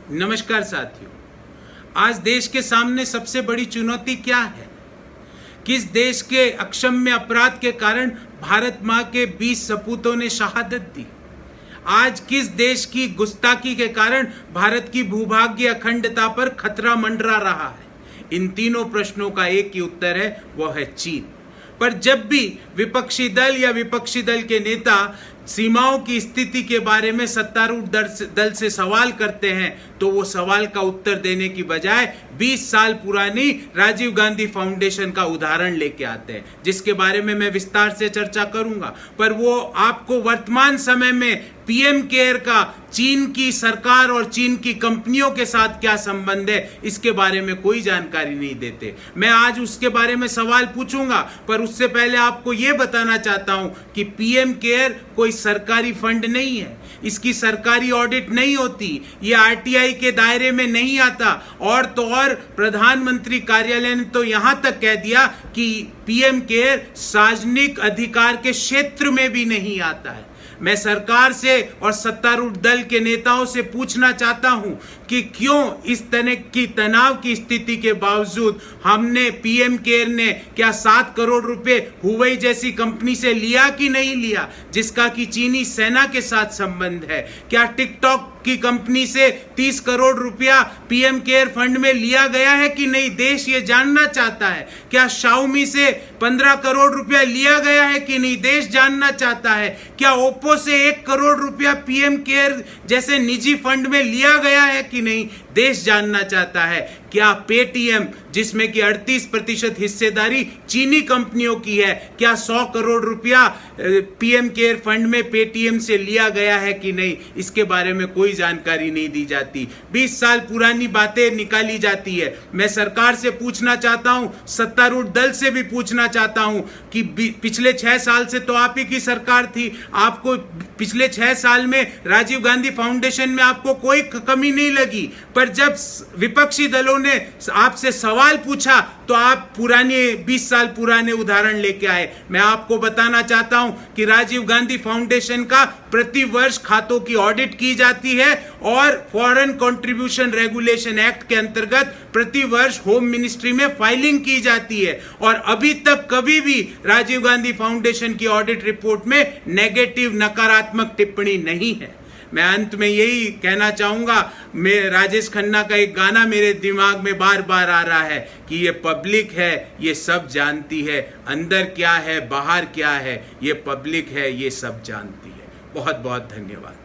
नमस्कार साथियों, आज देश के सामने सबसे बड़ी चुनौती क्या है? किस देश के अक्षम्य अपराध के कारण भारत मां के 20 सपूतों ने शहादत दी? आज किस देश की गुस्ताखी के कारण भारत की भूभाग्य अखंडता पर खतरा मंडरा रहा है? इन तीनों प्रश्नों का एक ही उत्तर है, वो है चीन। पर जब भी विपक्षी दल या विपक्षी दल के नेता सीमाओं की स्थिति के बारे में सत्तारूढ़ दल से सवाल करते हैं तो वो सवाल का उत्तर देने की बजाय 20 साल पुरानी राजीव गांधी फाउंडेशन का उदाहरण लेके आते हैं, जिसके बारे में मैं विस्तार से चर्चा करूंगा। पर वो आपको वर्तमान समय में पीएम केयर का चीन की सरकार और चीन की कंपनियों के साथ क्या संबंध है, इसके बारे में कोई जानकारी नहीं देते। मैं आज उसके बारे में सवाल पूछूंगा, पर उससे पहले आपको यह बताना चाहता हूं कि पीएम केयर कोई सरकारी फंड नहीं है, इसकी सरकारी ऑडिट नहीं होती, ये आरटीआई के दायरे में नहीं आता। और तो और प्रधानमंत्री कार्यालय ने तो यहां तक कह दिया कि पीएम केयर सार्वजनिक अधिकार के क्षेत्र में भी नहीं आता है। मैं सरकार से और सत्तारूढ़ दल के नेताओं से पूछना चाहता हूं कि क्यों इस तरह की तनाव की स्थिति के बावजूद हमने पीएम केयर ने क्या 7 करोड़ रुपए हुवै जैसी कंपनी से लिया कि नहीं लिया, जिसका कि चीनी सेना के साथ संबंध है? क्या टिकटॉक की कंपनी से 30 करोड़ रुपया पीएम केयर फंड में लिया गया है कि नहीं, देश ये जानना चाहता है। क्या शाओमी से 15 करोड़ रुपया लिया गया है कि नहीं, देश जानना चाहता है। क्या ओप्पो से 1 करोड़ रुपया पीएम केयर जैसे निजी फंड में लिया गया है कि नहीं, देश जानना चाहता है। क्या पेटीएम, जिसमें कि 38% हिस्सेदारी चीनी कंपनियों की है, क्या 100 करोड़ रुपया पीएम केयर फंड में पेटीएम से लिया गया है कि नहीं, इसके बारे में कोई जानकारी नहीं दी जाती। 20 साल पुरानी बातें निकाली जाती है। मैं सरकार से पूछना चाहता हूं, सत्तारूढ़ दल से भी पूछना चाहता हूं कि पिछले 6 साल से तो आप ही की सरकार थी, आपको पिछले 6 साल में राजीव गांधी फाउंडेशन में आपको कोई कमी नहीं लगी, पर जब विपक्षी दलों ने आपसे सवाल पूछा तो आप पुराने 20 साल पुराने उदाहरण लेके आए। मैं आपको बताना चाहता हूं कि राजीव गांधी फाउंडेशन का प्रति वर्ष खातों की ऑडिट की जाती है और फॉरेन कंट्रीब्यूशन रेगुलेशन एक्ट के अंतर्गत प्रति वर्ष होम मिनिस्ट्री में फाइलिंग की जाती है, और अभी तक कभी भी राजीव गांधी फाउंडेशन की ऑडिट रिपोर्ट में नेगेटिव नकारात्मक टिप्पणी नहीं है। मैं अंत में यही कहना चाहूंगा, मैं राजेश खन्ना का एक गाना मेरे दिमाग में बार बार आ रहा है कि ये पब्लिक है, ये सब जानती है, अंदर क्या है बाहर क्या है, ये पब्लिक है, ये सब जानती है। बहुत बहुत धन्यवाद।